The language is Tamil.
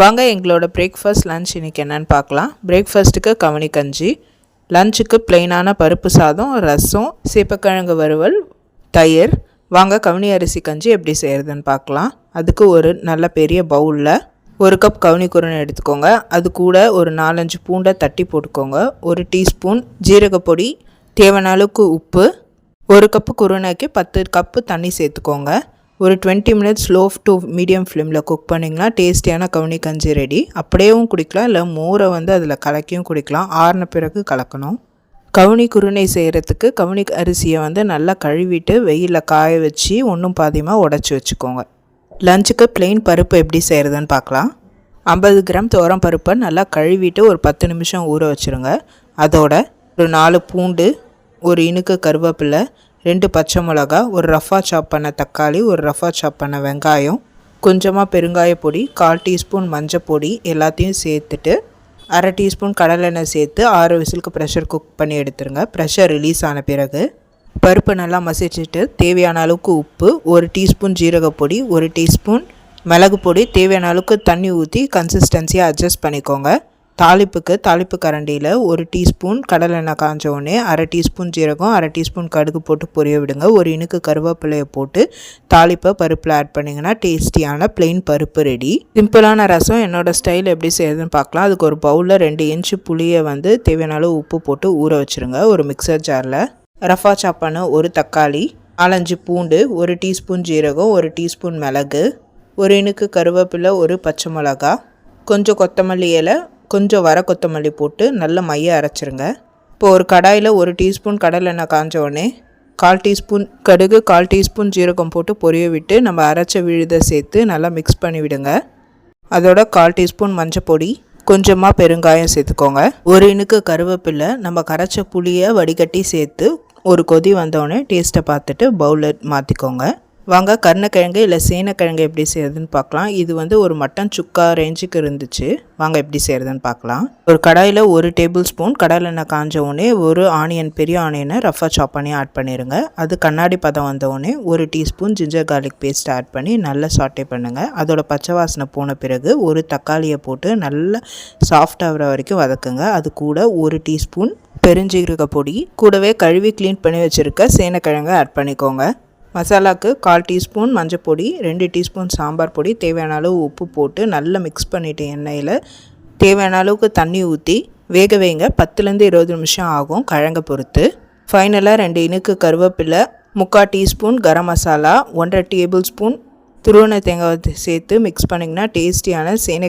வாங்க எங்களோட பிரேக்ஃபாஸ்ட் லன்ச் இன்றைக்கி என்னென்னு பார்க்கலாம். பிரேக்ஃபாஸ்ட்டுக்கு கவனி கஞ்சி, லஞ்சுக்கு பிளெயினான பருப்பு சாதம், ரசம், சேப்பக்கிழங்கு வறுவல், தயிர். வாங்க கவனி அரிசி கஞ்சி எப்படி செய்கிறதுன்னு பார்க்கலாம். அதுக்கு ஒரு நல்ல பெரிய பவுலில் 1 கப் கவனி குருணை எடுத்துக்கோங்க. அது கூட ஒரு 4-5 பூண்டை தட்டி போட்டுக்கோங்க. 1 டீஸ்பூன் ஜீரகப்பொடி, தேவையான அளவுக்கு உப்பு, 1 கப்பு குருணைக்கு 10 கப்பு தண்ணி சேர்த்துக்கோங்க. ஒரு 20 மினிட்ஸ் லோ டு மீடியம் ஃப்ளேமில் குக் பண்ணிங்கன்னா டேஸ்டியான கவுனி கஞ்சி ரெடி. அப்படியேவும் குடிக்கலாம், இல்லை மோரை அதில் கலக்கியும் குடிக்கலாம். ஆறின பிறகு கலக்கணும். கவுனி குருணை செய்கிறதுக்கு கவுனி அரிசியை நல்லா கழுவிட்டு வெயிலில் காய வச்சு ஒன்றும் பாதியமாக உடச்சி வச்சுக்கோங்க. லஞ்சுக்கு பிளெயின் பருப்பு எப்படி செய்கிறதுன்னு பார்க்கலாம். 50 கிராம் துவரம் பருப்பை நல்லா கழுவிட்டு ஒரு 10 நிமிஷம் ஊற வச்சுருங்க. அதோட ஒரு 4 பூண்டு, ஒரு இனுக்கு கருவேப்பிலை, 2 பச்சை மிளகா, ஒரு ரஃபா சாப் பண்ண தக்காளி, ஒரு ரஃபா சாப் பண்ண வெங்காயம், கொஞ்சமாக பெருங்காய பொடி, 1/4 டீஸ்பூன் மஞ்சள் பொடி எல்லாத்தையும் சேர்த்துட்டு 1/2 டீஸ்பூன் கடலெண்ணெய் சேர்த்து 6 விசிலுக்கு ப்ரெஷர் குக் பண்ணி எடுத்துருங்க. ப்ரெஷர் ரிலீஸ் ஆன பிறகு பருப்பு நல்லா மசிச்சுட்டு தேவையான அளவுக்கு உப்பு, 1 டீஸ்பூன் ஜீரகப்பொடி, 1 டீஸ்பூன் மிளகு பொடி, தேவையான அளவுக்கு தண்ணி ஊற்றி கன்சிஸ்டன்சியை அட்ஜஸ்ட் பண்ணிக்கோங்க. தாளிப்பு கரண்டியில் 1 டீஸ்பூன் கடலெண்ணெய் காஞ்ச உடனே 1/2 டீஸ்பூன் ஜீரகம், 1/2 டீஸ்பூன் கடுகு போட்டு பொரிய விடுங்க. ஒரு இனுக்கு கருவேப்பிலையை போட்டு தாளிப்பை பருப்பில் ஆட் பண்ணிங்கன்னா டேஸ்டியான பிளெயின் பருப்பு ரெடி. சிம்பிளான ரசம் என்னோடய ஸ்டைல் எப்படி செய்யுதுன்னு பார்க்கலாம். அதுக்கு ஒரு பவுலில் 2 இன்ச்சு புளியை தேவையான அளவு உப்பு போட்டு ஊற வச்சுருங்க. ஒரு மிக்சர் ஜாரில் ரஃபா சாப் பண்ண 1 தக்காளி, 4-5 பூண்டு, 1 டீஸ்பூன் ஜீரகம், 1 டீஸ்பூன் மிளகு, 1 இனுக்கு கருவேப்பிலை, 1 பச்சை மிளகா, கொஞ்சம் கொத்தமல்லி இலை, கொஞ்சம் வர கொத்தமல்லி போட்டு நல்ல மைய அரைச்சிருங்க. இப்போ ஒரு கடாயில் 1 டீஸ்பூன் கடலெண்ணெய் காஞ்ச உடனே 1/4 டீஸ்பூன் கடுகு, 1/4 டீஸ்பூன் ஜீரகம் போட்டு பொரிய விட்டு நம்ம அரைச்ச விழுதை சேர்த்து நல்லா மிக்ஸ் பண்ணி விடுங்க. அதோட 1/4 டீஸ்பூன் மஞ்சள் பொடி, கொஞ்சமாக பெருங்காயம் சேர்த்துக்கோங்க. 1 இனுக்கு கருவேப்பிலை, நம்ம கரைச்ச புளியை வடிகட்டி சேர்த்து ஒரு கொதி வந்தோடனே டேஸ்ட்டை பார்த்துட்டு பவுலில் மாற்றிக்கோங்க. வாங்க கருணக்கிழங்கு இல்லை சேனக்கிழங்கு எப்படி செய்கிறதுன்னு பார்க்கலாம். இது ஒரு மட்டன் சுக்கா ரேஞ்சுக்கு இருந்துச்சு. வாங்க எப்படி செய்கிறதுன்னு பார்க்கலாம். ஒரு கடாயில் 1 டேபிள் ஸ்பூன் கடலெண்ணெய் காஞ்ச உடனே 1 ஆனியன், பெரிய ஆனியனை ரஃபாக சாப் பண்ணி ஆட் பண்ணிடுங்க. அது கண்ணாடி பதம் வந்தோடனே 1 teaspoon ginger garlic paste add பண்ணி நல்லா சாட்டே பண்ணுங்கள். அதோட பச்சை வாசனை போன பிறகு 1 தக்காளியை போட்டு நல்லா சாஃப்ட் ஆகிற வரைக்கும் வதக்குங்க. அது கூட 1 டீஸ்பூன் பெருஞ்சீரக பொடி, கூடவே கழுவி க்ளீன் பண்ணி வச்சுருக்க சேனக்கிழங்கை ஆட் பண்ணிக்கோங்க. மசாலாவுக்கு 1/4 டீஸ்பூன் மஞ்சள் பொடி, 2 டீஸ்பூன் சாம்பார் பொடி, தேவையான அளவு உப்பு போட்டு நல்லா மிக்ஸ் பண்ணிவிட்டு எண்ணெயில் தேவையான அளவுக்கு தண்ணி ஊற்றி வேக வைங்க. 10லேருந்து 20 நிமிஷம் ஆகும் கிழங்கை பொறுத்து. ஃபைனலாக 2 இனுக்கு கருவேப்பிலை, 3/4 teaspoon garam masala, 1/2 table spoon துருவன தேங்காய் சேர்த்து மிக்ஸ் பண்ணிங்கன்னா டேஸ்டியான